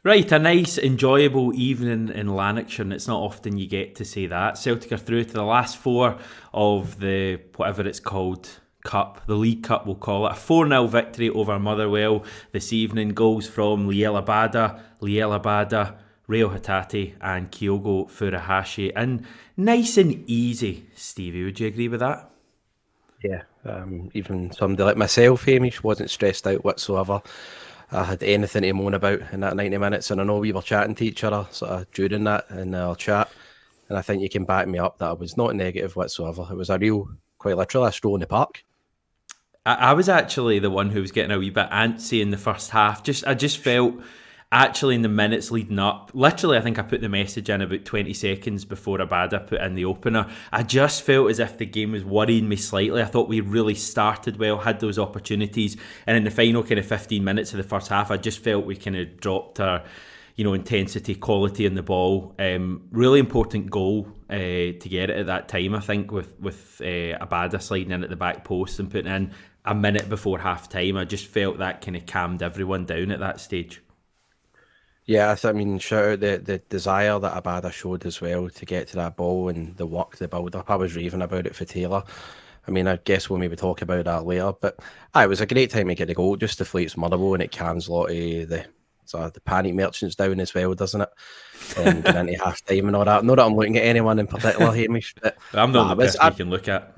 Right, a nice, enjoyable evening in Lanarkshire, and it's not often you get to say that. Celtic are through to the last four of the, whatever it's called, Cup, the League Cup we'll call it. A 4-0 victory over Motherwell this evening. Goals from Abada, Reo Hatate and Kyogo Furuhashi. And nice and easy, Stevie, would you agree with that? Yeah, even somebody like myself, Hamish, wasn't stressed out whatsoever. I had anything to moan about in that 90 minutes, and I know we were chatting to each other sort of during that in our chat, and I think you can back me up that I was not negative whatsoever. It was a real, quite literally, a stroll in the park. I was actually the one who was getting a wee bit antsy in the first half. I just felt actually in the minutes leading up, literally I think I put the message in about 20 seconds before Abada put in the opener. I just felt as if the game was worrying me slightly. I thought we really started well, had those opportunities, and in the final kind of 15 minutes of the first half, I just felt we kind of dropped our intensity, quality in the ball. Really important goal to get it at that time, I think, with Abada sliding in at the back post and putting in a minute before half time. I just felt that kind of calmed everyone down at that stage. Yeah, I mean, shout out the desire that Abada showed as well to get to that ball and the work, the build up. I was raving about it for Taylor. I mean, I guess we'll maybe talk about that later, but it was a great time to get a goal. Just deflates Motherwell and it cans a lot of the panic merchants down as well, doesn't it? Getting into half time and all that. Not that I'm looking at anyone in particular, Hamish, but I'm the only person you can look at.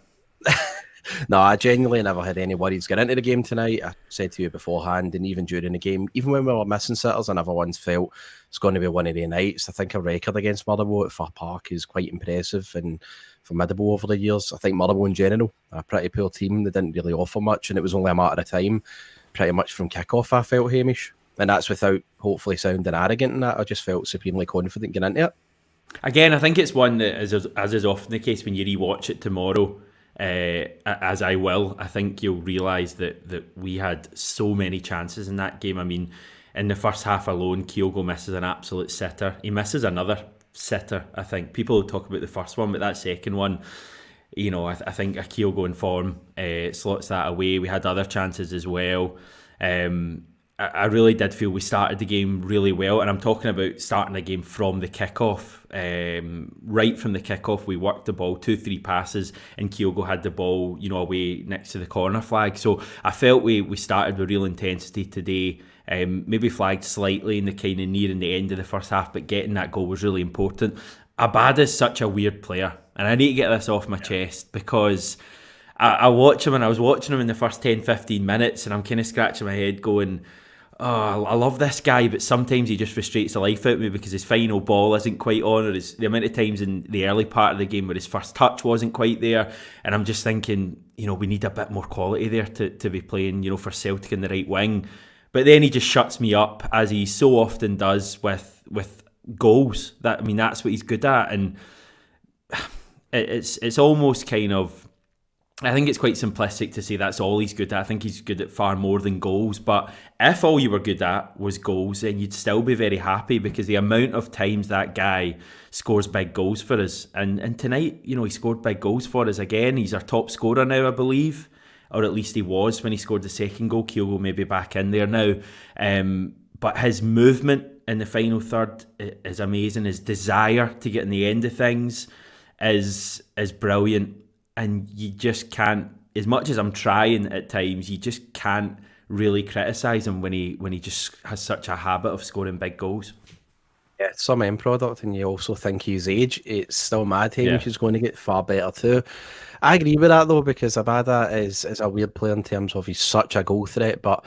No, I genuinely never had any worries getting into the game tonight. I said to you beforehand, and even during the game, even when we were missing sitters, I never once felt it's going to be one of the nights. I think a record against Motherwell at Fir Park is quite impressive, and for Motherwell over the years, I think Motherwell in general, a pretty poor team. They didn't really offer much, and it was only a matter of time, pretty much from kick-off, I felt, Hamish. And that's without hopefully sounding arrogant in that. I just felt supremely confident getting into it. Again, I think it's one that, as is often the case when you rewatch it tomorrow, as I will, I think you'll realise that we had so many chances in that game. I mean, in the first half alone, Kyogo misses an absolute sitter. He misses another sitter, I think. People talk about the first one, but that second one, I think a Kyogo in form slots that away. We had other chances as well. I really did feel we started the game really well, and I'm talking about starting the game from the kickoff. Right from the kickoff, we worked the ball, 2-3 passes, and Kyogo had the ball, away next to the corner flag. So I felt we started with real intensity today. Maybe flagged slightly in the kind of near and the end of the first half, but getting that goal was really important. Abada is such a weird player, and I need to get this off my chest because I watch him, and I was watching him in the first 10-15 minutes, and I'm kind of scratching my head going, oh, I love this guy, but sometimes he just frustrates the life out of me because his final ball isn't quite on, or the amount of times in the early part of the game where his first touch wasn't quite there. And I'm just thinking, we need a bit more quality there to be playing, for Celtic in the right wing. But then he just shuts me up, as he so often does with goals. That's what he's good at, and it's almost kind of, I think it's quite simplistic to say that's all he's good at. I think he's good at far more than goals. But if all you were good at was goals, then you'd still be very happy because the amount of times that guy scores big goals for us. And tonight, he scored big goals for us again. He's our top scorer now, I believe. Or at least he was when he scored the second goal. Kyogo may be back in there now. But his movement in the final third is amazing. His desire to get in the end of things is brilliant. And you just can't, as much as I'm trying at times, you just can't really criticise him when he just has such a habit of scoring big goals. Yeah, some end product, and you also think his age, it's still mad. Hamish is going to get far better too. I agree with that though, because Abada is a weird player in terms of he's such a goal threat, but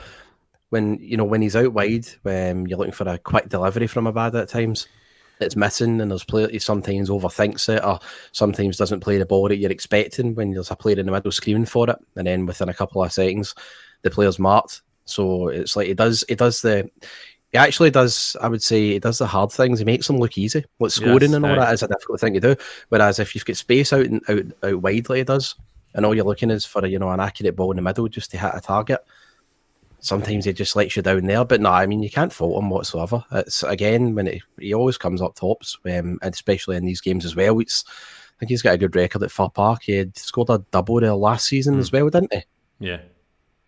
when he's out wide, when you're looking for a quick delivery from Abada at times, it's missing, and he sometimes overthinks it, or sometimes doesn't play the ball that you're expecting when there's a player in the middle screaming for it, and then within a couple of seconds the player's marked. So it's like he actually does, I would say, he does the hard things. He makes them look easy. Like scoring and all that is a difficult thing to do. Whereas if you've got space out wide like he does, and all you're looking is for an accurate ball in the middle just to hit a target, sometimes he just lets you down there. But no, you can't fault him whatsoever. It's again when he always comes up tops, and especially in these games as well. I think he's got a good record at Fir Park. He had scored a double there last season as well, didn't he? Yeah.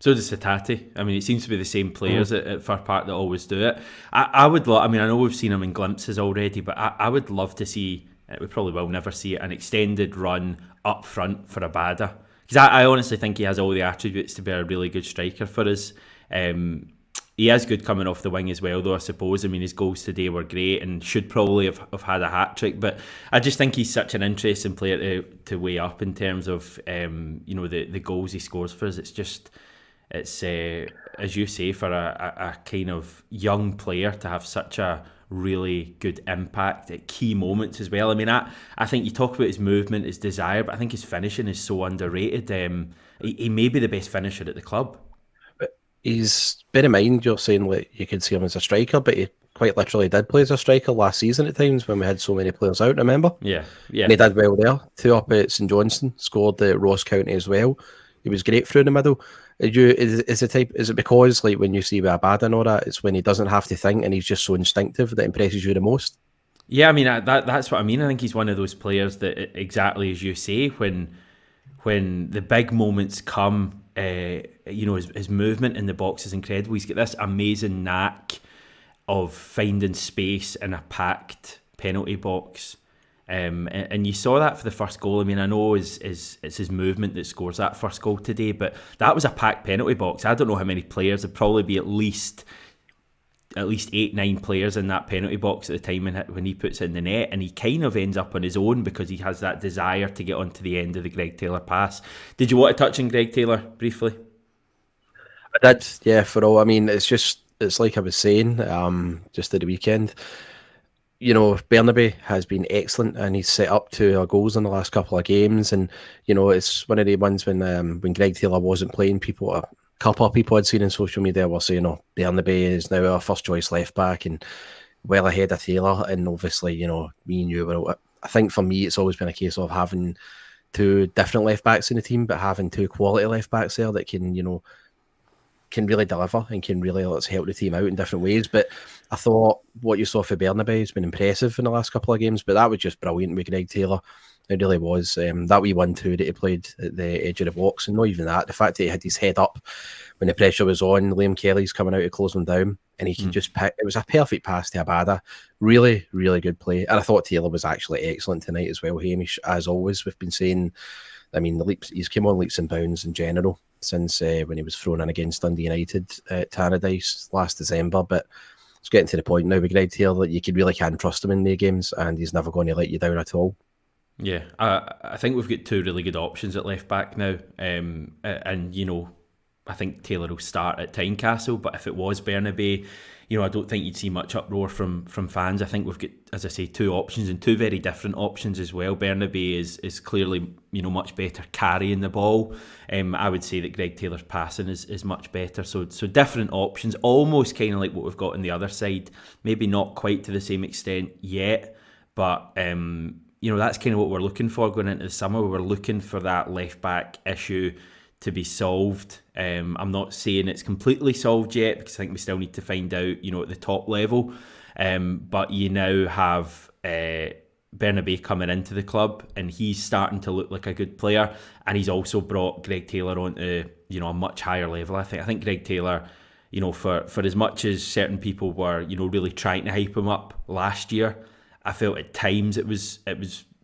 So does Hatate. I mean, it seems to be the same players at Fir Park that always do it. I would love, I mean, I know we've seen him in glimpses already, but I would love to see, we probably will never see it, an extended run up front for Abada. Because I honestly think he has all the attributes to be a really good striker for us. He is good coming off the wing as well, though, I suppose. I mean, his goals today were great and should probably have had a hat-trick. But I just think he's such an interesting player to weigh up in terms of, the goals he scores for us. It's as you say, for a kind of young player to have such a really good impact at key moments as well. I mean, I think you talk about his movement, his desire, but I think his finishing is so underrated. He may be the best finisher at the club. Bear in mind, you're saying like you could see him as a striker, but he quite literally did play as a striker last season at times when we had so many players out, remember? Yeah. And he did well there. 2 up at St Johnstone, scored at Ross County as well. He was great through the middle. Is it because like when you see with Abada and all that, it's when he doesn't have to think and he's just so instinctive that impresses you the most? Yeah, I mean that's what I mean. I think he's one of those players that, exactly as you say, when the big moments come, his movement in the box is incredible. He's got this amazing knack of finding space in a packed penalty box. And you saw that for the first goal. I mean, I know it's his movement that scores that first goal today, but that was a packed penalty box. I don't know how many players. There'd probably be at least 8-9 players in that penalty box at the time when he puts it in the net, and he kind of ends up on his own because he has that desire to get onto the end of the Greg Taylor pass. Did you want to touch on Greg Taylor briefly? I did, yeah, for all. I mean, it's like I was saying just at the weekend. Bernabe has been excellent and he's set up 2 goals in the last couple of games. And, it's one of the ones when Greg Taylor wasn't playing, a couple of people I'd seen on social media were saying, Bernabe is now our first choice left back and well ahead of Taylor. And obviously, me and you were, I think for me, it's always been a case of having 2 different left backs in the team, but having 2 quality left backs there that can really deliver and can really help the team out in different ways. But I thought what you saw for Bernabe has been impressive in the last couple of games, but that was just brilliant with Greg Taylor. It really was. That wee 1-2 that he played at the edge of the box, and not even that, the fact that he had his head up when the pressure was on, Liam Kelly's coming out to close him down, and he can just pick. It was a perfect pass to Abada. Really, really good play. And I thought Taylor was actually excellent tonight as well, Hamish. As always, we've been saying, I mean, he's come on leaps and bounds in general since when he was thrown in against Dundee United at Tannadice last December. But it's getting to the point now with Greg Taylor that you really can trust him in the games, and he's never going to let you down at all. Yeah, I think we've got 2 really good options at left back now, and I think Taylor will start at Tynecastle, but if it was Bernabe, I don't think you'd see much uproar from fans. I think we've got, as I say, 2 options and 2 very different options as well. Bernabe is clearly much better carrying the ball. I would say that Greg Taylor's passing is much better. So different options, almost kind of like what we've got on the other side. Maybe not quite to the same extent yet, but that's kind of what we're looking for going into the summer. We're looking for that left back issue to be solved. I'm not saying it's completely solved yet because I think we still need to find out, at the top level. But you now have Bernabe coming into the club and he's starting to look like a good player, and he's also brought Greg Taylor onto a much higher level. I think Greg Taylor, for as much as certain people were really trying to hype him up last year, I felt at times it was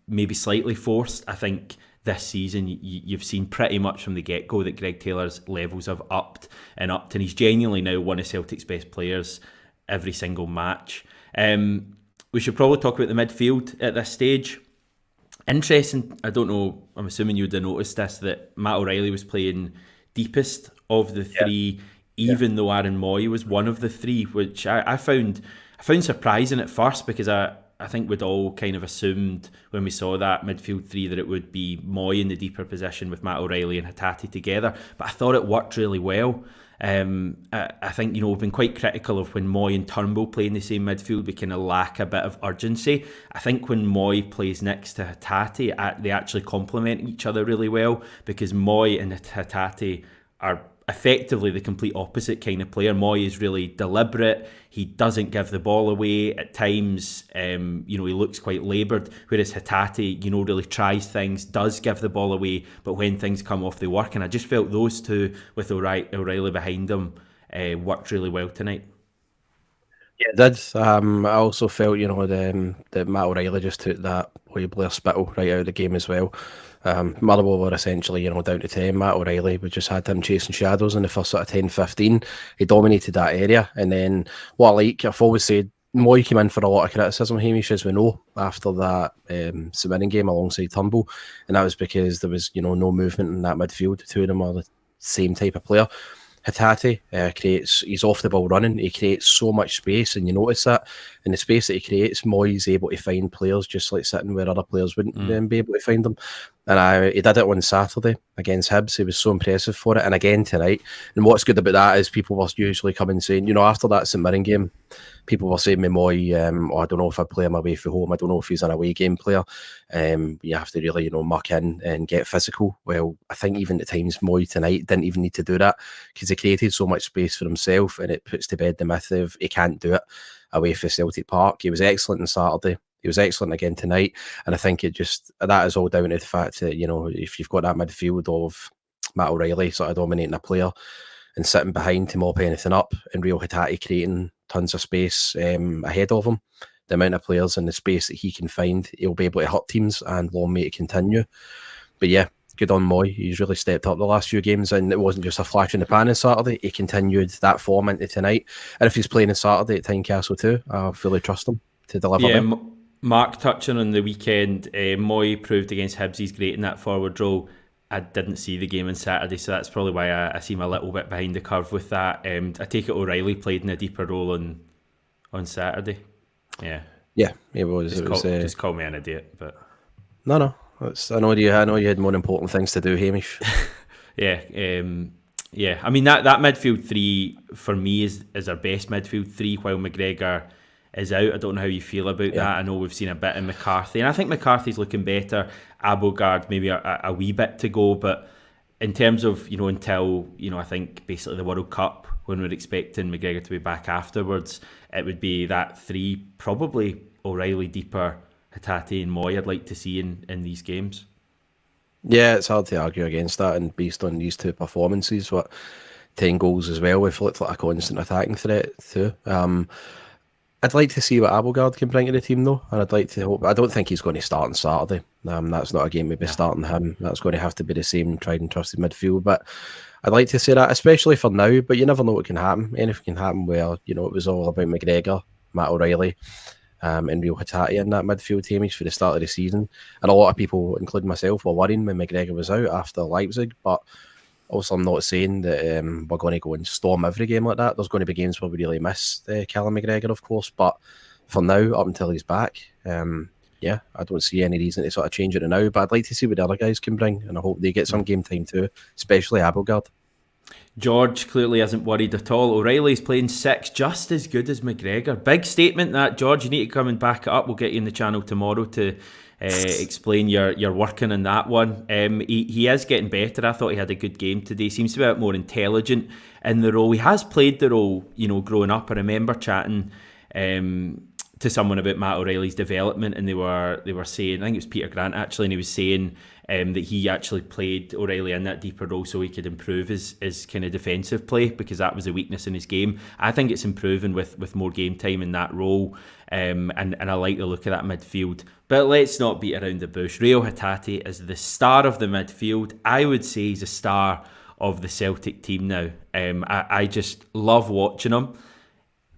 maybe slightly forced. I think this season you've seen pretty much from the get-go that Greg Taylor's levels have upped, and he's genuinely now one of Celtic's best players every single match. We should probably talk about the midfield at this stage. Interesting, I don't know, I'm assuming you would have noticed this, that Matt O'Reilly was playing deepest of the 3, even though Aaron Moy was one of the 3, which I found surprising at first, because I think we'd all kind of assumed when we saw that midfield 3 that it would be Moy in the deeper position with Matt O'Reilly and Hatate together, but I thought it worked really well. I think we've been quite critical of when Moy and Turnbull play in the same midfield. We kind of lack a bit of urgency. I think when Moy plays next to Hatate, they actually complement each other really well, because Moy and Hatate are effectively the complete opposite kind of player. Moy is really deliberate. He doesn't give the ball away at times. He looks quite laboured, whereas Hatate, really tries things, does give the ball away, but when things come off, they work. And I just felt those two, with O'Reilly behind them, worked really well tonight. Yeah, it did. I also felt, that Matt O'Reilly just took that Blair spittle right out of the game as well. Motherwell were essentially, down to 10. Matt O'Reilly, we just had him chasing shadows in the first sort of 10-15. He dominated that area. And then what I like, I've always said, Moy came in for a lot of criticism, Hamish, as we know, after that St Mirren game alongside Turnbull. And that was because there was, no movement in that midfield. The two of them are the same type of player. Hatate he's off the ball running. He creates so much space, and you notice that in the space that he creates, Moy is able to find players just like sitting where other players wouldn't be able to find them. And he did it on Saturday against Hibs. He was so impressive for it, and again tonight. And what's good about that is people were usually coming saying, after that St Mirren game, people were saying, Moy, I don't know if I play him away from home. I don't know if he's an away game player. You have to really, muck in and get physical. Well, I think even at times Moy tonight didn't even need to do that because he created so much space for himself, and it puts to bed the myth of he can't do it away from Celtic Park. He was excellent on Saturday. He was excellent again tonight. And I think that is all down to the fact that, if you've got that midfield of Matt O'Reilly sort of dominating a player and sitting behind to mop anything up, and Reo Hatate creating tons of space ahead of him, the amount of players in the space that he can find, he'll be able to hurt teams and long may it continue. But yeah, good on Moy. He's really stepped up the last few games, and it wasn't just a flash in the pan on Saturday. He continued that form into tonight. And if he's playing on Saturday at Tynecastle too, I fully trust him to deliver. Yeah, Mark touching on the weekend, Moy proved against Hibs he's great in that forward role. I didn't see the game on Saturday, so that's probably why I seem a little bit behind the curve with that. I take it O'Reilly played in a deeper role on Saturday. Yeah, it was. Just call me an idiot, but no. I know you had more important things to do, Hamish. Yeah. I mean that midfield three for me is our best midfield three, while McGregor is out. I don't know how you feel about that. I know we've seen a bit in McCarthy, and I think McCarthy's looking better. Abogard maybe a wee bit to go, but in terms of until I think basically the World Cup, when we're expecting McGregor to be back afterwards, it would be that three, probably O'Reilly deeper, Hatate and Moy I'd like to see in these games. Yeah, it's hard to argue against that, and based on these two performances, 10 goals as well, we've looked like a constant attacking threat too. I'd like to see what Abogard can bring to the team though, and I'd like to hope. I don't think he's going to start on Saturday. That's not a game we'd be starting him. That's going to have to be the same tried and trusted midfield. But I'd like to say that, especially for now. But you never know what can happen. Anything can happen where it was all about McGregor, Matt O'Reilly, and Reo Hatate in that midfield, Hamish, for the start of the season. And a lot of people, including myself, were worrying when McGregor was out after Leipzig. But also, I'm not saying that we're going to go and storm every game like that. There's going to be games where we really miss Callum McGregor, of course. But for now, up until he's back, I don't see any reason to sort of change it now. But I'd like to see what the other guys can bring, and I hope they get some game time too, especially Abogard. George clearly isn't worried at all. O'Reilly's playing 6, just as good as McGregor. Big statement that, George. You need to come and back it up. We'll get you in the channel tomorrow to explain your working on that one. He is getting better. I thought he had a good game today. Seems to be a bit more intelligent in the role. He has played the role, growing up. I remember chatting to someone about Matt O'Reilly's development, and they were saying, I think it was Peter Grant actually, and he was saying that he actually played O'Reilly in that deeper role so he could improve his kind of defensive play, because that was a weakness in his game. I think it's improving with more game time in that role, and I like the look of that midfield. But let's not beat around the bush. Reo Hatate is the star of the midfield. I would say he's a star of the Celtic team now. I just love watching him.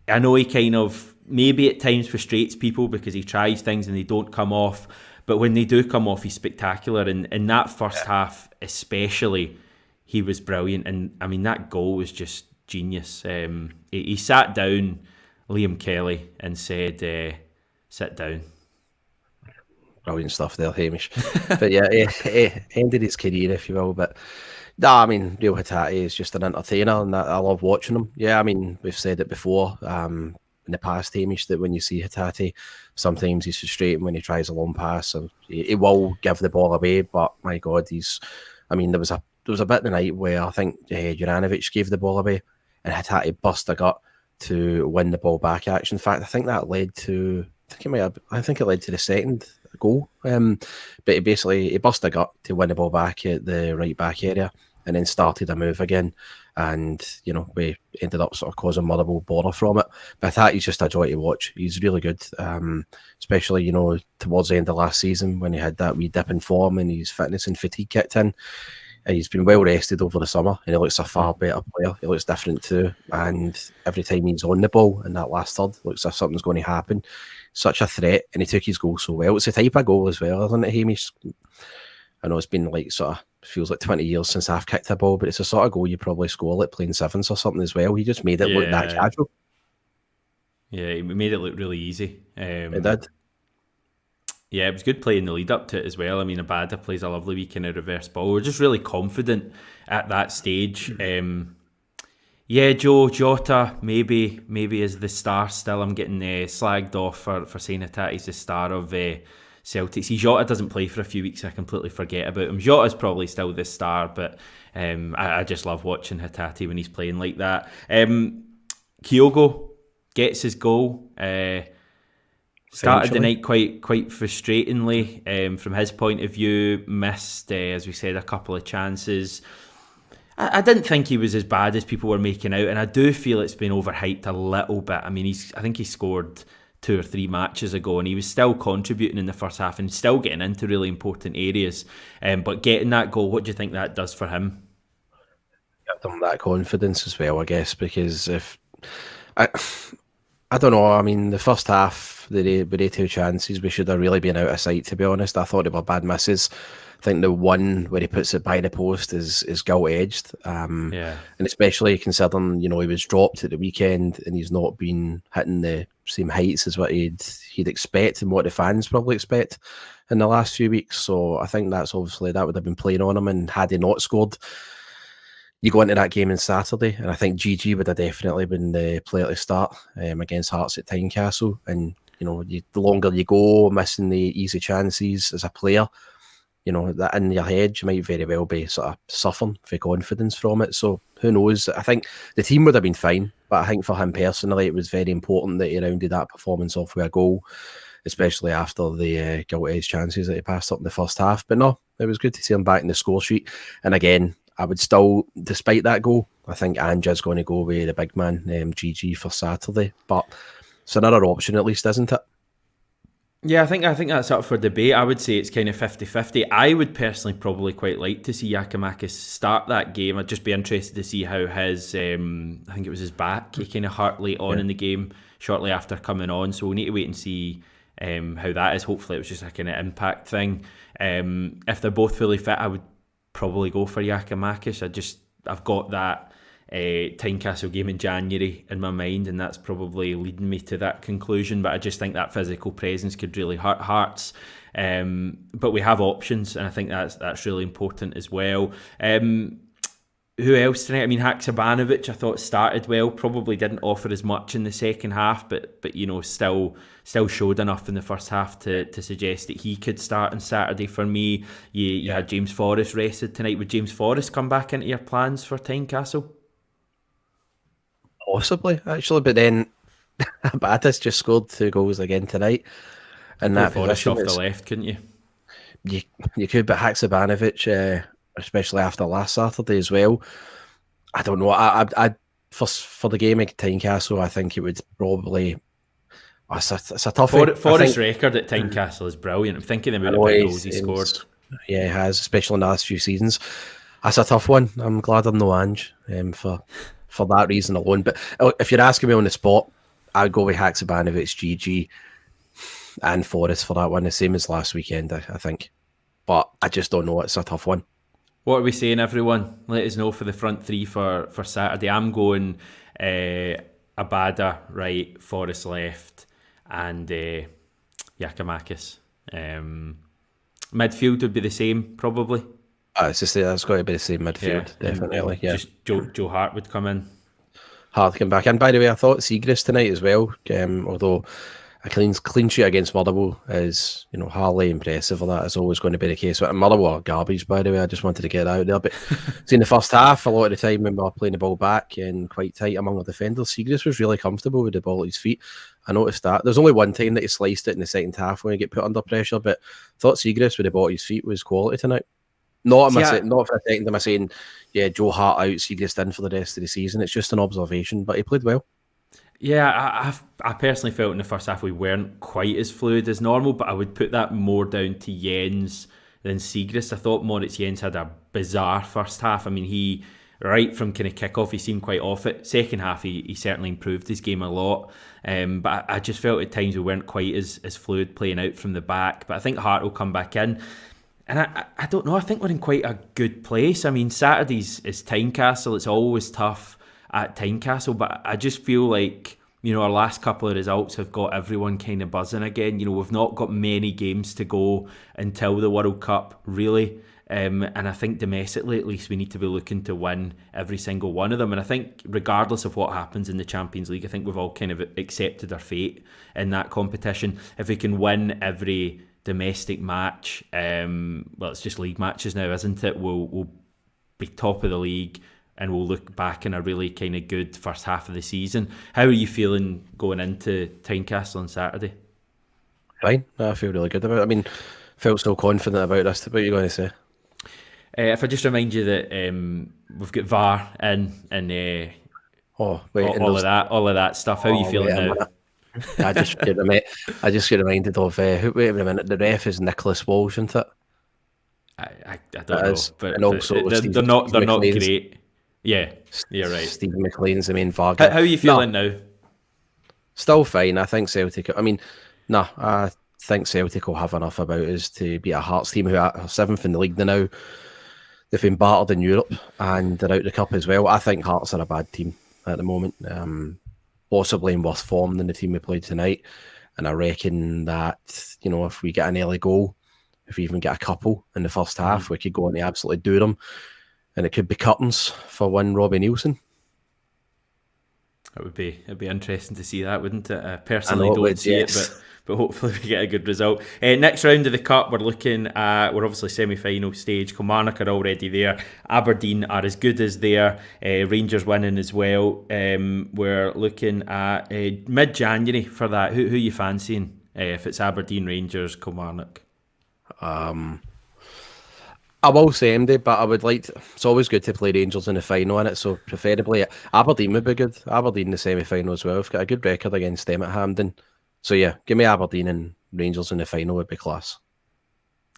I know he kind of maybe at times frustrates people because he tries things and they don't come off. But when they do come off, he's spectacular. And in that first half especially, he was brilliant. And I mean, that goal was just genius. He sat down Liam Kelly and said, sit down. Brilliant stuff there, Hamish. But yeah, ended his career, if you will. But no, I mean, Reo Hatate is just an entertainer, and I love watching him. Yeah, I mean, we've said it before in the past, Hamish, that when you see Hatate, sometimes he's frustrating when he tries a long pass, and he will give the ball away. But my God, there was a was a bit tonight where I think Juranovic gave the ball away and Hatate bust a gut to win the ball back. Actually, in fact, I think that led to. I think it led to the second goal. But he bust a gut to win the ball back at the right back area, and then started a move again. And we ended up sort of causing Motherwell bother from it. But I thought he's just a joy to watch. He's really good, especially towards the end of last season when he had that wee dip in form and his fitness and fatigue kicked in. He's been well rested over the summer, and he looks a far better player. He looks different too, and every time he's on the ball in that last third, looks as if something's going to happen. Such a threat, and he took his goal so well. It's the type of goal as well, isn't it, Hamish? I know it's been feels like 20 years since I've kicked a ball, but it's a sort of goal you probably score like playing sevens or something as well. He just made it look that casual. Yeah, he made it look really easy. It did. Yeah, it was good playing the lead up to it as well. I mean, Abada plays a lovely week in a reverse ball. We're just really confident at that stage. Joe Jota maybe is the star still. I'm getting slagged off for saying Hatate's the star of Celtic. See, Jota doesn't play for a few weeks. I completely forget about him. Jota's probably still the star, but I just love watching Hatate when he's playing like that. Kyogo gets his goal. Started the night quite frustratingly from his point of view. Missed, as we said, a couple of chances. I didn't think he was as bad as people were making out, and I do feel it's been overhyped a little bit. I mean, I think he scored 2 or 3 matches ago, and he was still contributing in the first half and still getting into really important areas. But getting that goal, what do you think that does for him? Give them that confidence as well, I guess, because if I don't know. I mean, the first half, with the 2 chances, we should have really been out of sight, to be honest. I thought they were bad misses. I think the one where he puts it by the post is gilt-edged. And especially considering, he was dropped at the weekend and he's not been hitting the same heights as what he'd expect and what the fans probably expect in the last few weeks. So I think that would have been playing on him, and had he not scored, you go into that game on Saturday, and I think GG would have definitely been the player to start against Hearts at Tynecastle. And the longer you go, missing the easy chances as a player, that in your head, you might very well be sort of suffering for confidence from it. So who knows? I think the team would have been fine, but I think for him personally, it was very important that he rounded that performance off with a goal, especially after the gilt-edged chances that he passed up in the first half. But no, it was good to see him back in the score sheet. And again, I would still, despite that goal, I think Anja's going to go with the big man, GG, for Saturday. But it's another option at least, isn't it? Yeah, I think that's up for debate. I would say it's kind of 50-50. I would personally probably quite like to see Giakoumakis start that game. I'd just be interested to see how his, I think it was his back, he kind of hurt late on in the game, shortly after coming on. So we'll need to wait and see how that is. Hopefully it was just a kind of impact thing. If they're both fully fit, I would probably go for Giakoumakis. I've got that Tynecastle game in January in my mind, and that's probably leading me to that conclusion. But I just think that physical presence could really hurt Hearts. But we have options, and I think that's really important as well. Who else tonight? I mean, Haksabanovic, I thought started well. Probably didn't offer as much in the second half, but still showed enough in the first half to suggest that he could start on Saturday for me. You had James Forrest rested tonight. Would James Forrest come back into your plans for Tynecastle? Possibly, actually, but then Abada's just scored 2 goals again tonight. And that Forrest off the left, couldn't you? You could, but Haksabanovic, especially after last Saturday as well. I don't know. I for the game at Tynecastle, I think it would probably. It's a tough one. Forrest's record at Tynecastle is brilliant. I'm thinking about the big goals he scored. Yeah, he has, especially in the last few seasons. That's a tough one. I'm glad I'm no Ange for that reason alone. But if you're asking me on the spot, I'd go with Haksabanovic, GG, and Forrest for that one, the same as last weekend, I think. But I just don't know. It's a tough one. What are we saying, everyone? Let us know for the front 3 for Saturday. I'm going Abada right, Forrest left, and Giakoumakis. Midfield would be the same, probably. It's got to be the same midfield, definitely. Yeah. Just Joe Hart would come in. Hart come back. And by the way, I thought Siegrist tonight as well, although clean sheet against Motherwell is, highly impressive. And that is always going to be the case. But Motherwell are garbage, by the way. I just wanted to get that out there. But in the first half, a lot of the time when we were playing the ball back and quite tight among the defenders, Siegrist was really comfortable with the ball at his feet. I noticed that. There's only one time that he sliced it in the second half when he get put under pressure, but I thought Siegrist with the ball at his feet was quality tonight. Not for a second am I saying, Joe Hart out, Siegrist in for the rest of the season. It's just an observation, but he played well. Yeah, I personally felt in the first half we weren't quite as fluid as normal, but I would put that more down to Jens than Siegrist. I thought Moritz Jens had a bizarre first half. I mean, he, right from kind of kick-off, he seemed quite off it. Second half, he certainly improved his game a lot. But I just felt at times we weren't quite as fluid playing out from the back. But I think Hart will come back in. And I don't know, I think we're in quite a good place. I mean, Saturdays is Tynecastle. It's always tough at Tynecastle, but I just feel like, our last couple of results have got everyone kind of buzzing again. We've not got many games to go until the World Cup, really. And I think domestically, at least, we need to be looking to win every single one of them. And I think regardless of what happens in the Champions League, I think we've all kind of accepted our fate in that competition. If we can win every domestic match, it's just league matches now, isn't it? We'll be top of the league, and we'll look back in a really kind of good first half of the season. How are you feeling going into Tynecastle on Saturday? Fine. I feel really good about it. I mean, felt so confident about this. What are you going to say? If I just remind you that we've got VAR in and all of that stuff. How are you feeling now? I just get reminded of wait a minute. The ref is Nicholas Walsh, isn't it? I don't know, but and also they're not great. Yeah, you're right. Stephen McLean's the main VAR guy. How are you feeling now? Still fine. I think Celtic. I think Celtic will have enough about us to beat a Hearts team who are 7th in the league now. They've been battered in Europe and they're out the cup as well. I think Hearts are a bad team at the moment, possibly in worse form than the team we played tonight. And I reckon that, if we get an early goal, if we even get a couple in the first half, we could go on to absolutely do them. And it could be curtains for one Robbie Nielsen. It'd be interesting to see that, wouldn't it? I personally don't see it, but hopefully we get a good result. Next round of the Cup, we're obviously semi-final stage. Kilmarnock are already there. Aberdeen are as good as there. Rangers winning as well. We're looking at mid-January for that. Who are you fancying if it's Aberdeen, Rangers, Kilmarnock? I will say MD, but I would like to, it's always good to play Rangers in the final in it, so preferably Aberdeen would be good. Aberdeen in the semi-final as well. We've got a good record against them at Hampden. So yeah, give me Aberdeen and Rangers in the final would be class.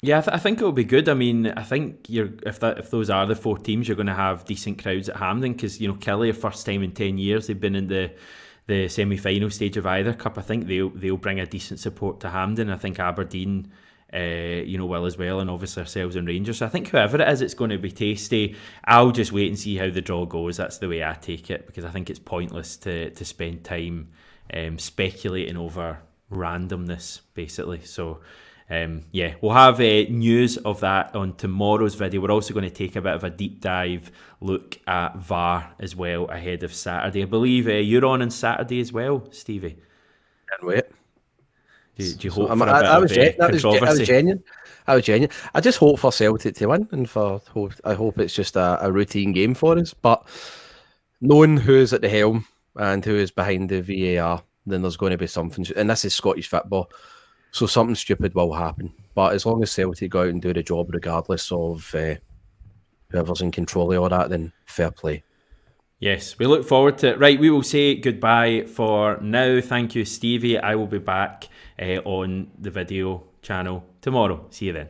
Yeah, I think it'll be good. I mean, I think if those are the 4 teams, you're going to have decent crowds at Hampden because, Kelly, first time in 10 years, they've been in the semi-final stage of either cup. I think they'll bring a decent support to Hampden. I think Aberdeen will as well, and obviously ourselves and Rangers. So I think whoever it is, it's going to be tasty. I'll just wait and see how the draw goes. That's the way I take it, because I think it's pointless to spend time speculating over randomness, basically. So we'll have news of that on tomorrow's video. We're also going to take a bit of a deep dive look at VAR as well ahead of Saturday. I believe you're on Saturday as well, Stevie. Can't wait. Do you hope for a bit of controversy? I was genuine. I just hope for Celtic to win, and I hope it's just a routine game for us. But knowing who's at the helm and who is behind the VAR, then there's going to be something. And this is Scottish football, so something stupid will happen. But as long as Celtic go out and do the job, regardless of whoever's in control of all that, then fair play. Yes, we look forward to it. Right, we will say goodbye for now. Thank you, Stevie. I will be back on the video channel tomorrow. See you then.